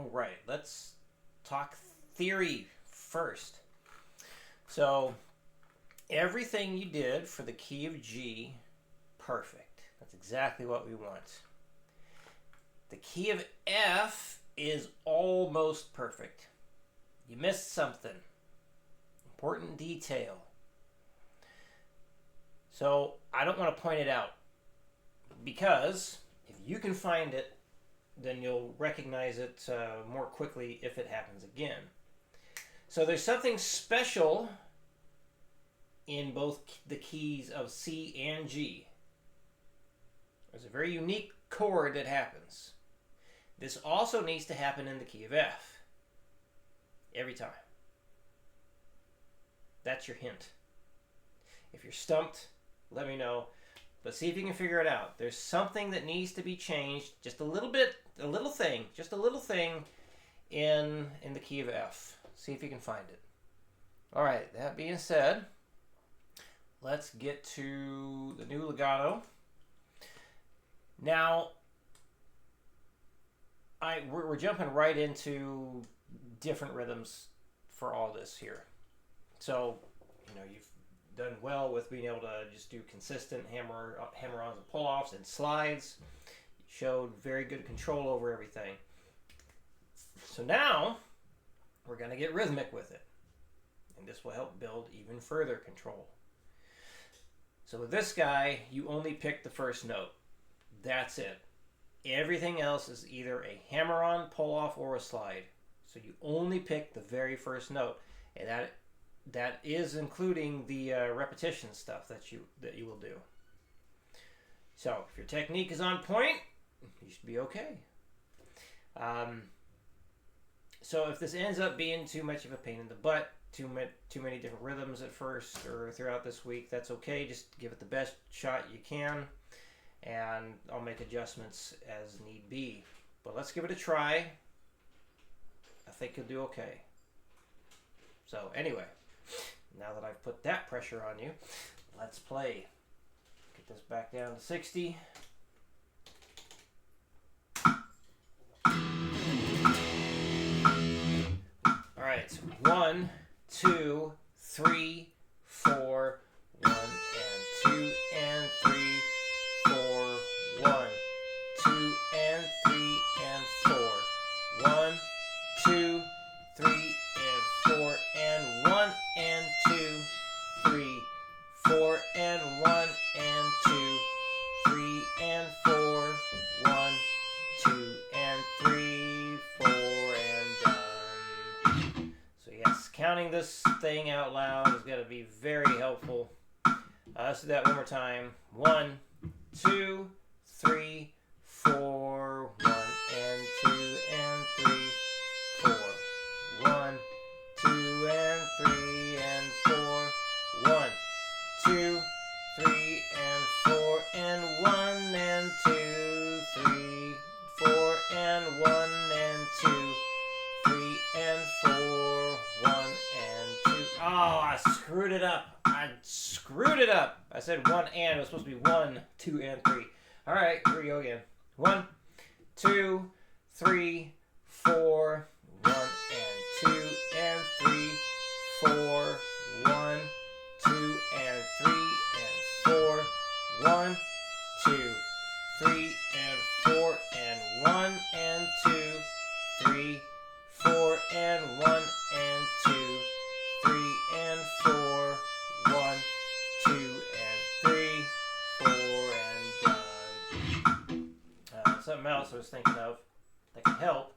All right, let's talk theory first. So, everything you did for the key of G, perfect. That's exactly what we want. The key of F is almost perfect. You missed something. Important detail. So, I don't want to point it out because if you can find it, then you'll recognize it more quickly if it happens again. So there's something special in both the keys of C and G. There's a very unique chord that happens. This also needs to happen in the key of F. Every time. That's your hint. If you're stumped, let me know. But see if you can figure it out. There's something that needs to be changed, just a little bit, a little thing in the key of F. See if you can find it. All right, that being said, let's get to the new legato. Now, we're jumping right into different rhythms for all this here. So, you've done well with being able to just do consistent hammer-ons and pull-offs and slides. You showed very good control over everything. So now, we're going to get rhythmic with it. And this will help build even further control. So with this guy, you only pick the first note. That's it. Everything else is either a hammer-on, pull-off, or a slide. So you only pick the very first note. And that is including the repetition stuff that you will do. So if your technique is on point, you should be okay. So if this ends up being too much of a pain in the butt, too many different rhythms at first or throughout this week, that's okay. Just give it the best shot you can, and I'll make adjustments as need be. But let's give it a try. I think you'll do okay. So anyway, now that I've put that pressure on you, let's play. Get this back down to 60. All right, so 1, 2, 3, 4, 1 and 2 and 3, 4, 1, 2 and 3 and 4, 1, 2, 3 and 4 and 1 and 2, 3, 4 and 1 and 2, 3 and 4, 1, 2 and 3, 4 and done. So yes, counting this thing out loud is going to be very helpful. Let's do that one more time. 1, 2, 3, 4, 1 and 2 and 3, 4, 1, 2 and 3 and 4, 1, 2, 3 and 4 and 1 and 2, 3, 4 and 1 and 2, 3 and 4, 1 and 2. Oh, I screwed it up. I said 1 and. It was supposed to be 1, 2, and 3. All right, here we go again. 1, 2, 3, 4, 1 and 2 and 3, 4, 1, 2 and 3 and 4, 1, 2, 3 and 4 and 1 and 2, 3, 4 and 1 and 2, 3 and 4, 1, 2 and 3, 4 and done. Something else I was thinking of that can help.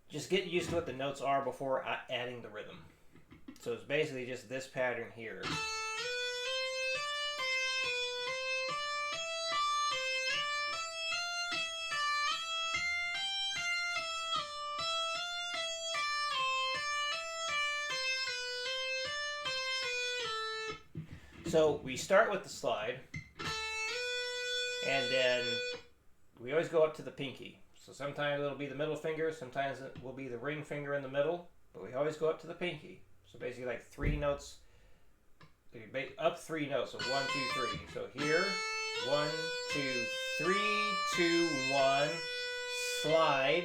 Just get used to what the notes are before adding the rhythm. So it's basically just this pattern here. So we start with the slide, and then we always go up to the pinky. So sometimes it'll be the middle finger, sometimes it will be the ring finger in the middle, but we always go up to the pinky. So basically like 3 notes, up 3 notes, so 1, 2, 3. So here, 1, 2, 3, 2, 1, slide,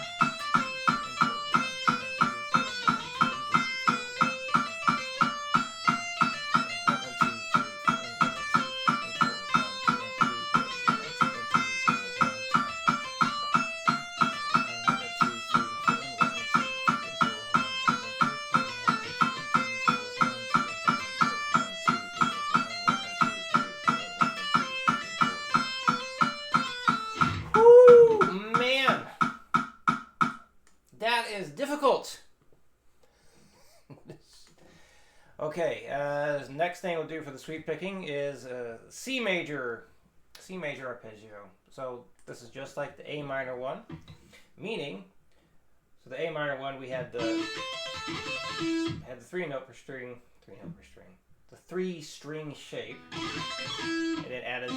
Difficult. Okay, next thing we'll do for the sweep picking is C major arpeggio. So this is just like the A minor one, meaning, so the A minor one we had the 3 string shape, and then added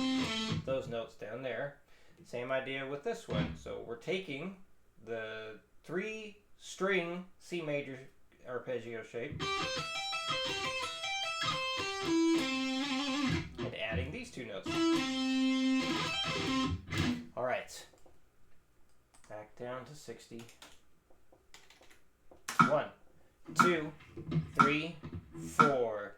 those notes down there. Same idea with this one. So we're taking the 3-string C major arpeggio shape and adding these 2 notes. All right, back down to 60. 1, 2, 3, 4.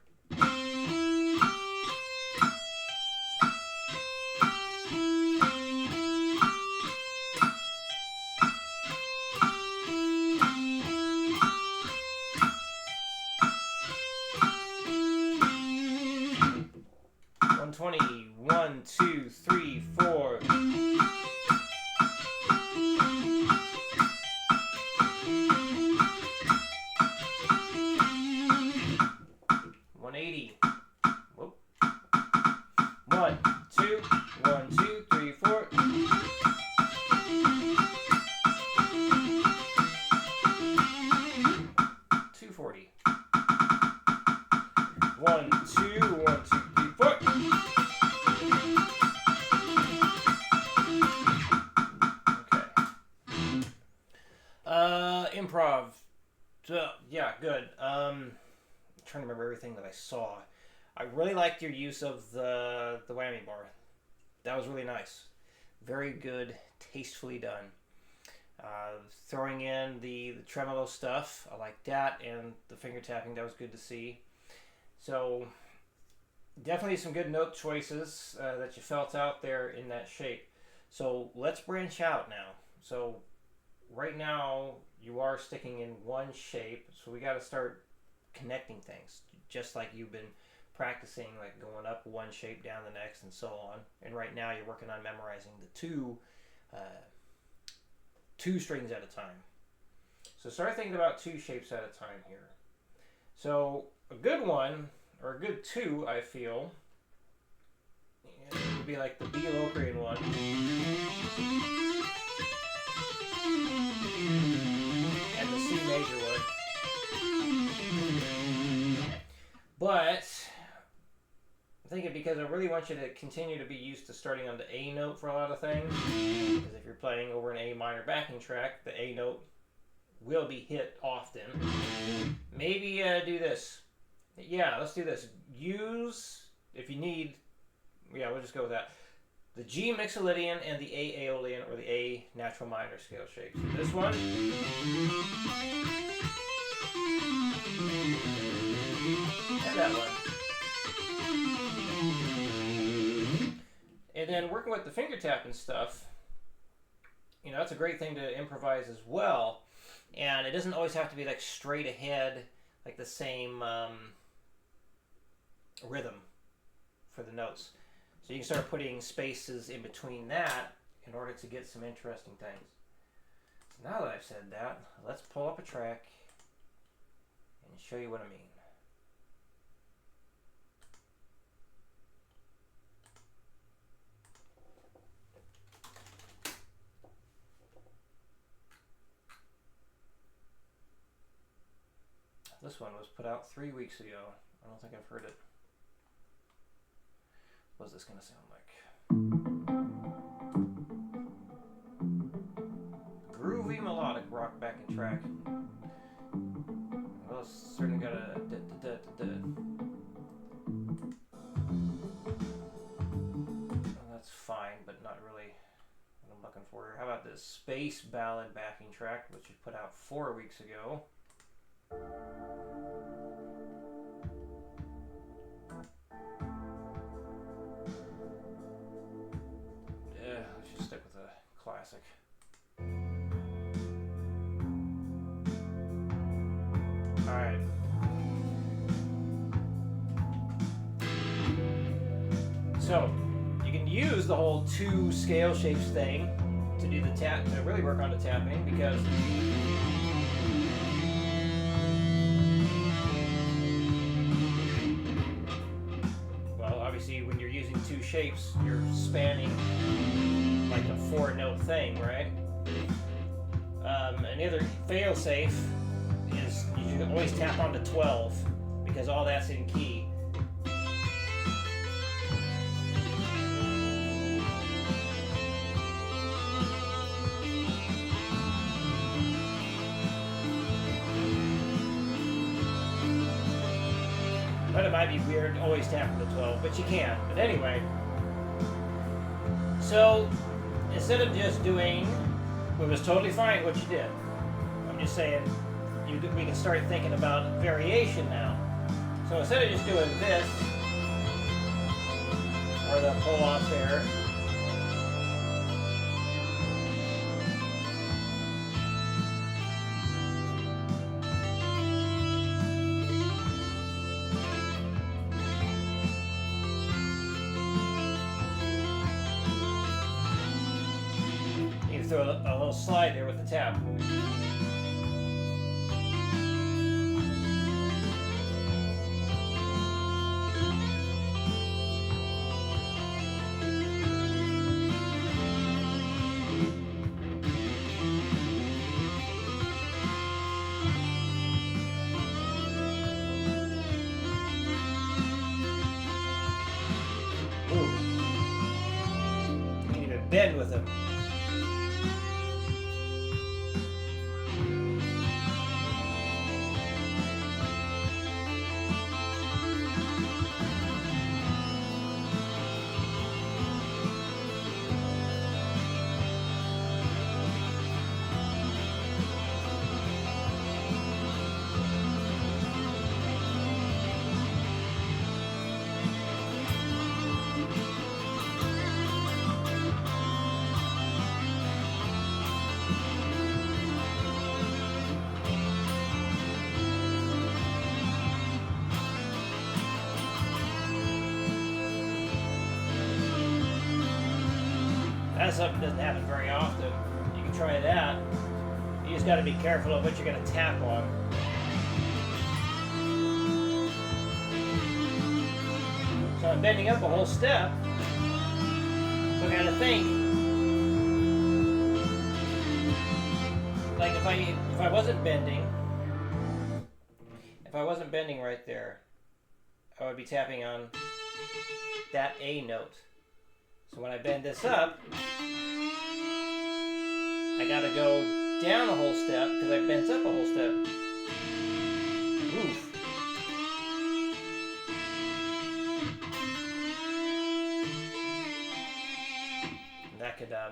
One, two, three, four. 180. Whoop. 1, 2, 1, 2, 3, 4. 240. 1, 2, 1, 2, 3, 4. trying to remember everything that I saw. I really liked your use of the whammy bar. That was really nice. Very good, tastefully done. Throwing in the tremolo stuff, I like that, and the finger tapping, that was good to see. So definitely some good note choices that you felt out there in that shape. So let's branch out now. So right now you are sticking in one shape, so we got to start connecting things, just like you've been practicing, like going up one shape, down the next, and so on. And right now you're working on memorizing the two strings at a time. So start thinking about two shapes at a time here. So a good one, or a good two, I feel, would be like the B Locrian one. And the C major one. But I'm thinking, because I really want you to continue to be used to starting on the A note for a lot of things. Because if you're playing over an A minor backing track, the A note will be hit often. Maybe do this. Yeah, let's do this. Use, if you need, yeah, we'll just go with that. The G Mixolydian and the A Aeolian, or the A natural minor scale shapes. So this one. And that one. And then working with the finger tapping stuff, you know, that's a great thing to improvise as well. And it doesn't always have to be like straight ahead, like the same rhythm for the notes. So you can start putting spaces in between that in order to get some interesting things. So now that I've said that, let's pull up a track and show you what I mean. This one was put out 3 weeks ago. I don't think I've heard it. What's this going to sound like? Groovy melodic rock backing track. Well, it's certainly got a well, that's fine, but not really what I'm looking for. How about this space ballad backing track, which was put out 4 weeks ago? Yeah, let's just stick with a classic. Alright. So, you can use the whole two scale shapes thing to do the tap, to really work on the tapping, because obviously when you're using two shapes, you're spanning like a 4-note thing, right? Another fail-safe is you should always tap onto 12, because all that's in key. But it might be weird always tapping the 12, but you can. But anyway, so instead of just doing, it was totally fine what you did. I'm just saying, we can start thinking about variation now. So instead of just doing this, or the pull off there, throw a little slide there with the tap. Ooh. You can even bend with them. That's something that doesn't happen very often. You can try that. You just got to be careful of what you're going to tap on. So I'm bending up a whole step. So I got to think. Like if I wasn't bending right there, I would be tapping on that A note. So when I bend this up, I gotta go down a whole step because I bent up a whole step. Oof. And that could I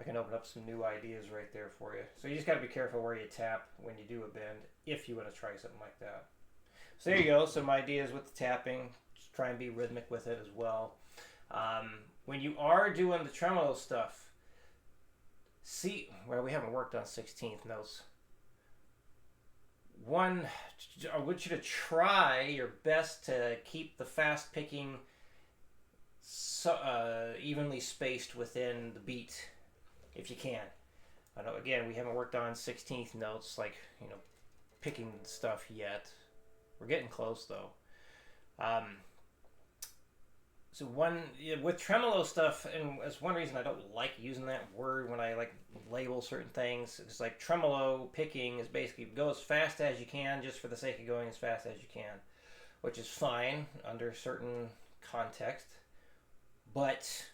can open up some new ideas right there for you. So you just gotta be careful where you tap when you do a bend if you want to try something like that. So there you go, some ideas with the tapping. Just try and be rhythmic with it as well. When you are doing the tremolo stuff, well, we haven't worked on 16th notes. One, I want you to try your best to keep the fast picking evenly spaced within the beat, if you can. I know, again, we haven't worked on 16th notes, like, picking stuff yet. We're getting close, though. So with tremolo stuff, and that's one reason I don't like using that word when I label certain things. It's like tremolo picking is basically go as fast as you can just for the sake of going as fast as you can, which is fine under certain context. But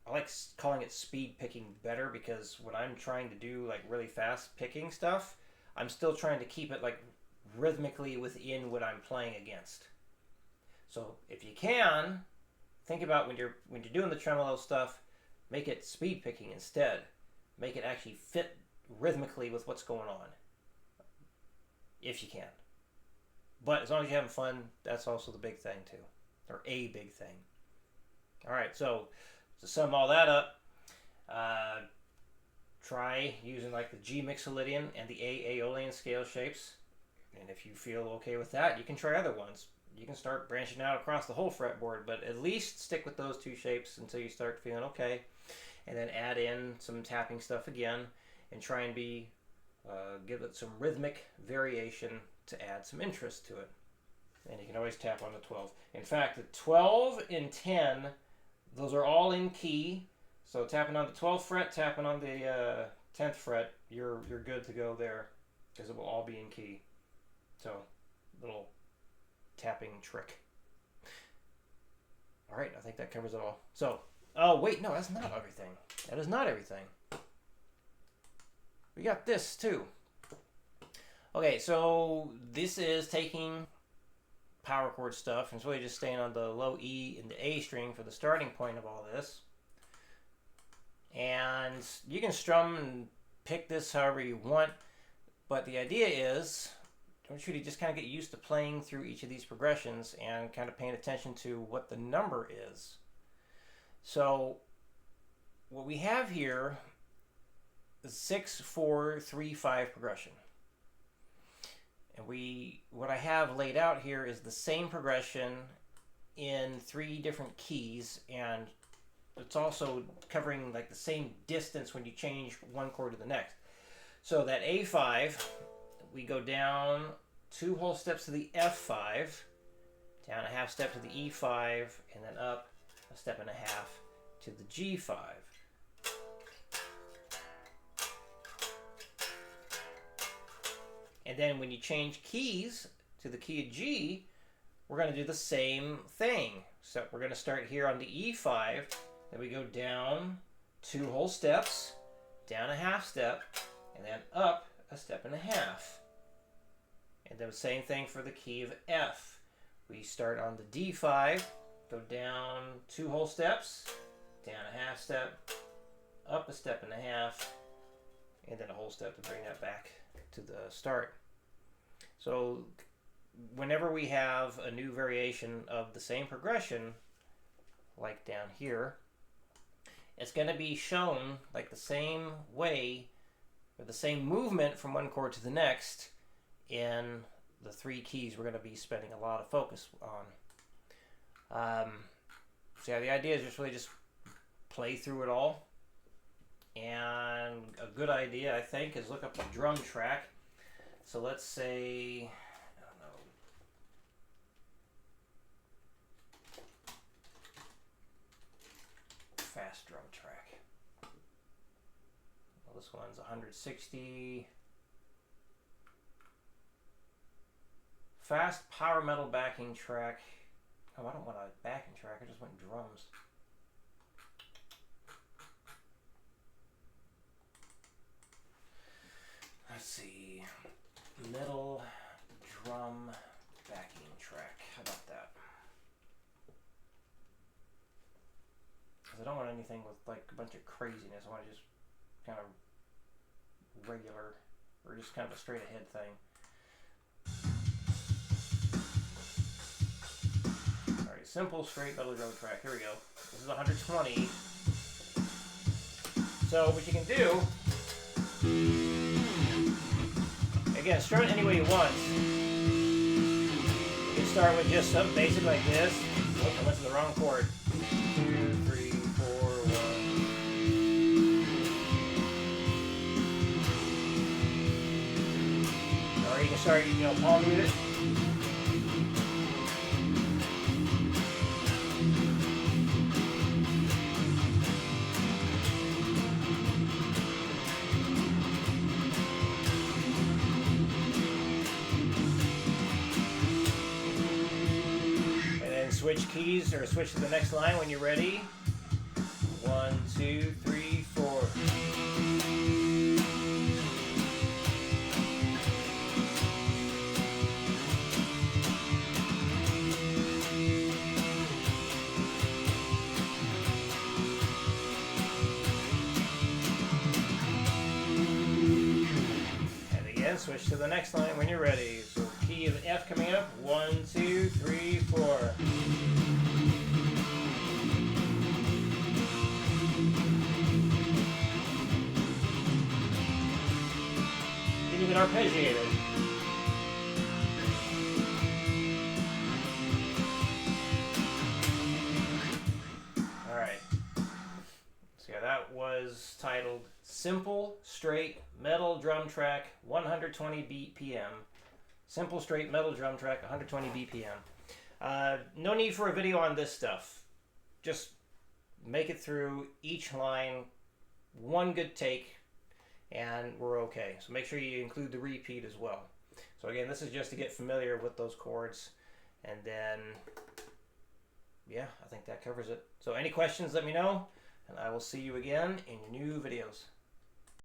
I like calling it speed picking better because when I'm trying to do really fast picking stuff, I'm still trying to keep it rhythmically within what I'm playing against. So if you can, think about when you're doing the tremolo stuff, make it speed picking instead. Make it actually fit rhythmically with what's going on. If you can. But as long as you're having fun, that's also the big thing too. Or a big thing. Alright, so to sum all that up, try using the G Mixolydian and the A Aeolian scale shapes. And if you feel okay with that, you can try other ones. You can start branching out across the whole fretboard, but at least stick with those two shapes until you start feeling okay. And then add in some tapping stuff again and try and give it some rhythmic variation to add some interest to it. And you can always tap on the 12. In fact, the 12 and 10, those are all in key. So tapping on the 12th fret, tapping on the 10th fret, you're good to go there because it will all be in key. So, little tapping trick. All right, I think that covers it all. So, oh wait, no, that's not everything. That is not everything. We got this too. Okay, so this is taking power chord stuff, and it's really just staying on the low E and the A string for the starting point of all this. And you can strum and pick this however you want, but the idea is I want you to just kind of get used to playing through each of these progressions and kind of paying attention to what the number is. So what we have here is 6, 4, 3, 5 progression. And what I have laid out here is the same progression in 3 different keys, and it's also covering the same distance when you change one chord to the next. So that A5, we go down 2 whole steps to the F5, down a half step to the E5, and then up a step and a half to the G5. And then when you change keys to the key of G, we're going to do the same thing. So we're going to start here on the E5, then we go down 2 whole steps, down a half step, and then up a step and a half. And then the same thing for the key of F. We start on the D5, go down 2 whole steps, down a half step, up a step and a half, and then a whole step to bring that back to the start. So whenever we have a new variation of the same progression, like down here, it's going to be shown the same way, or the same movement from one chord to the next in the 3 keys we're going to be spending a lot of focus on. So yeah, the idea is just really just play through it all. And a good idea, I think, is look up a drum track. So let's say, I don't know, fast drum track. Well, this one's 160. Fast power metal backing track. Oh, I don't want a backing track. I just want drums. Let's see. Metal drum backing track. How about that? Because I don't want anything with like a bunch of craziness. I want to just kind of regular, or just kind of a straight ahead thing. Alright, simple straight metal drum track. Here we go. This is 120. So what you can do, again, start it any way you want. You can start with just something basic like this. Oh, I went to the wrong chord. 2, 3, 4, 1. Or you can start, palm mute it. Switch keys or switch to the next line when you're ready. 1, 2, 3, 4. And again, switch to the next line when you're ready. So key of F coming up. 1, 2, 3, 4. You can arpeggiate it. Alright. So yeah, that was titled Simple Straight Metal Drum Track 120 BPM. Simple Straight Metal Drum Track 120 BPM. No need for a video on this stuff. Just make it through each line, one good take, and we're okay. So make sure you include the repeat as well. So again, this is just to get familiar with those chords, and then yeah, I think that covers it. So any questions, let me know, and I will see you again in new videos.